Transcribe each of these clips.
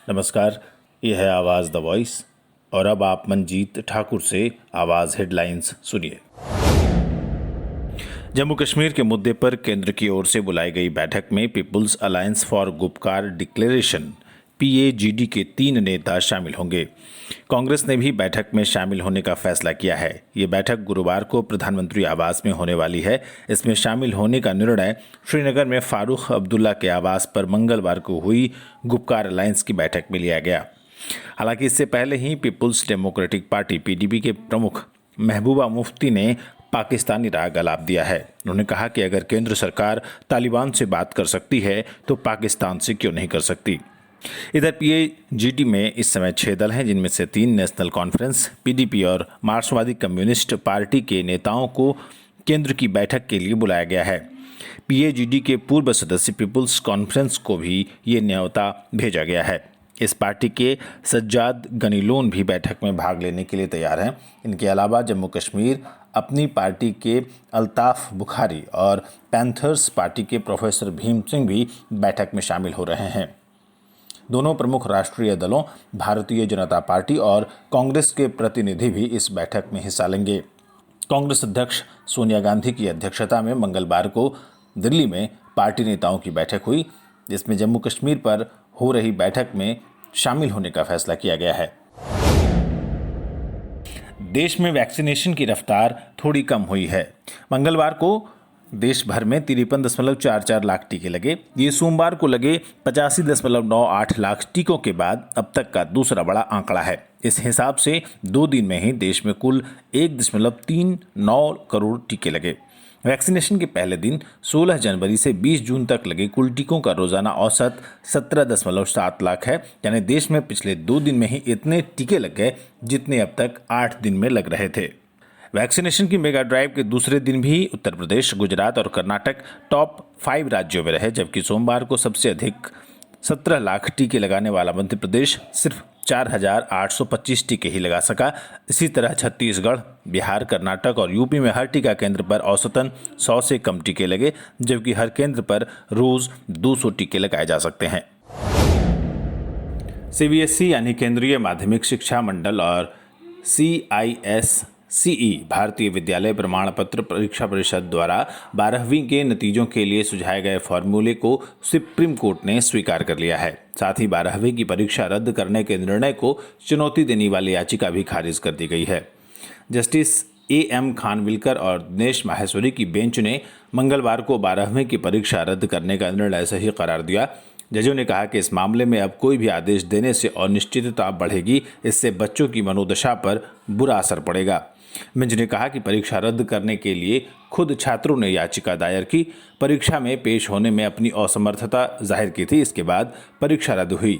नमस्कार, यह है आवाज़ द वॉइस और अब आप मनजीत ठाकुर से आवाज़ हेडलाइंस सुनिए। जम्मू कश्मीर के मुद्दे पर केंद्र की ओर से बुलाई गई बैठक में people's alliance for Gupkar declaration PAGD के 3 नेता शामिल होंगे। कांग्रेस ने भी बैठक में शामिल होने का फैसला किया है। ये बैठक गुरुवार को प्रधानमंत्री आवास में होने वाली है। इसमें शामिल होने का निर्णय श्रीनगर में फारूक अब्दुल्ला के आवास पर मंगलवार को हुई गुपकार अलायंस की बैठक में लिया गया। हालांकि इससे पहले ही पीपुल्स डेमोक्रेटिक पार्टी PDP के प्रमुख महबूबा मुफ्ती ने पाकिस्तानी राग अलाप दिया है। उन्होंने कहा कि अगर केंद्र सरकार तालिबान से बात कर सकती है तो पाकिस्तान से क्यों नहीं कर सकती। इधर PAGD में इस समय 6 दल हैं, जिनमें से 3 नेशनल कॉन्फ्रेंस, PDP और मार्क्सवादी कम्युनिस्ट पार्टी के नेताओं को केंद्र की बैठक के लिए बुलाया गया है। PAGD के पूर्व सदस्य पीपुल्स कॉन्फ्रेंस को भी ये न्योता भेजा गया है। इस पार्टी के सज्जाद गनीलोन भी बैठक में भाग लेने के लिए तैयार हैं। इनके अलावा जम्मू कश्मीर अपनी पार्टी के अल्ताफ बुखारी और पैंथर्स पार्टी के प्रोफेसर भीम सिंह भी बैठक में शामिल हो रहे हैं। दोनों प्रमुख राष्ट्रीय दलों भारतीय जनता पार्टी और कांग्रेस के प्रतिनिधि भी इस बैठक में हिस्सा लेंगे। कांग्रेस अध्यक्ष सोनिया गांधी की अध्यक्षता में मंगलवार को दिल्ली में पार्टी नेताओं की बैठक हुई, जिसमें जम्मू कश्मीर पर हो रही बैठक में शामिल होने का फैसला किया गया है। देश में वैक्सीनेशन की रफ्तार थोड़ी कम हुई है। मंगलवार को देश भर में 53.44 लाख टीके लगे। ये सोमवार को लगे 85.98 लाख टीकों के बाद अब तक का दूसरा बड़ा आंकड़ा है। इस हिसाब से 2 दिन में ही देश में कुल 1.39 करोड़ टीके लगे। वैक्सीनेशन के पहले दिन 16 जनवरी से 20 जून तक लगे कुल टीकों का रोजाना औसत 17.7 लाख है। यानी देश में पिछले 2 दिन में ही इतने टीके लग गए जितने अब तक 8 दिन में लग रहे थे। वैक्सीनेशन की मेगा ड्राइव के दूसरे दिन भी उत्तर प्रदेश, गुजरात और कर्नाटक टॉप 5 राज्यों में रहे, जबकि सोमवार को सबसे अधिक 17 लाख टीके लगाने वाला मध्य प्रदेश सिर्फ 4,825 टीके ही लगा सका। इसी तरह छत्तीसगढ़, बिहार, कर्नाटक और यूपी में हर टीका केंद्र पर औसतन 100 से कम टीके लगे, जबकि हर केंद्र पर रोज 200 टीके लगाए जा सकते हैं। CBSE यानी केंद्रीय माध्यमिक शिक्षा मंडल और CISCE भारतीय विद्यालय प्रमाण पत्र परीक्षा परिषद द्वारा 12वीं के नतीजों के लिए सुझाए गए फॉर्मूले को सुप्रीम कोर्ट ने स्वीकार कर लिया है। साथ ही 12वीं की परीक्षा रद्द करने के निर्णय को चुनौती देने वाली याचिका भी खारिज कर दी गई है। जस्टिस AM खानविलकर और दिनेश माहेश्वरी की बेंच ने मंगलवार को 12वीं की परीक्षा रद्द करने का निर्णय सही करार दिया। जजों ने कहा कि इस मामले में अब कोई भी आदेश देने से अनिश्चितता बढ़ेगी, इससे बच्चों की मनोदशा पर बुरा असर पड़ेगा। बेंच ने कहा कि परीक्षा रद्द करने के लिए खुद छात्रों ने याचिका दायर की, परीक्षा में पेश होने में अपनी असमर्थता जाहिर की थी। इसके बाद परीक्षा रद्द हुई।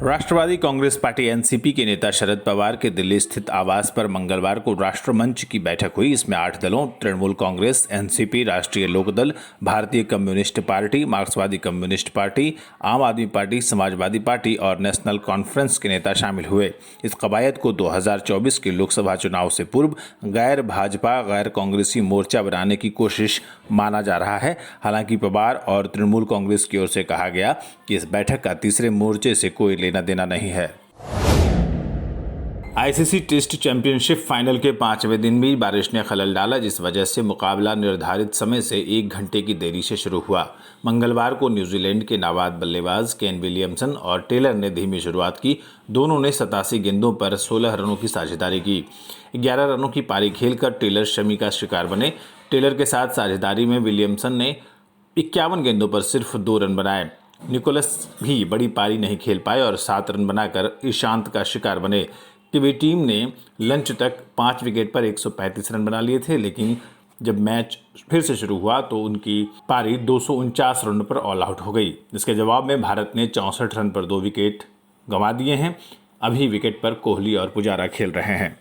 राष्ट्रवादी कांग्रेस पार्टी NCP के नेता शरद पवार के दिल्ली स्थित आवास पर मंगलवार को राष्ट्रमंच की बैठक हुई। इसमें 8 दलों तृणमूल कांग्रेस, NCP, राष्ट्रीय लोकदल, भारतीय कम्युनिस्ट पार्टी, मार्क्सवादी कम्युनिस्ट पार्टी, आम आदमी पार्टी, समाजवादी पार्टी और नेशनल कॉन्फ्रेंस के नेता शामिल हुए। इस कवायद को 2024 के लोकसभा चुनाव से पूर्व गैर भाजपा गैर कांग्रेसी मोर्चा बनाने की कोशिश माना जा रहा है। हालांकि पवार और तृणमूल कांग्रेस की ओर से कहा गया कि इस बैठक का तीसरे मोर्चे से कोई लेना देना नहीं है। ICC टेस्ट चैंपियनशिप फाइनल के 5वें दिन भी बारिश ने खलल डाला, जिस वजह से मुकाबला निर्धारित समय से 1 घंटे की देरी से शुरू हुआ। मंगलवार को न्यूजीलैंड के नाबाद बल्लेबाज केन विलियमसन और टेलर ने धीमी शुरुआत की। दोनों ने 87 गेंदों पर 16 रनों की साझेदारी की। 11 रनों की पारी खेलकर टेलर शमी का शिकार बने। टेलर के साथ साझेदारी में विलियमसन ने 51 गेंदों पर सिर्फ 2 रन बनाए। निकोलस भी बड़ी पारी नहीं खेल पाए और 7 रन बनाकर ईशांत का शिकार बने। टीवी टीम ने लंच तक 5 विकेट पर 135 रन बना लिए थे, लेकिन जब मैच फिर से शुरू हुआ तो उनकी पारी 249 रन पर ऑल आउट हो गई। इसके जवाब में भारत ने 64 रन पर 2 विकेट गंवा दिए हैं। अभी विकेट पर कोहली और पुजारा खेल रहे हैं।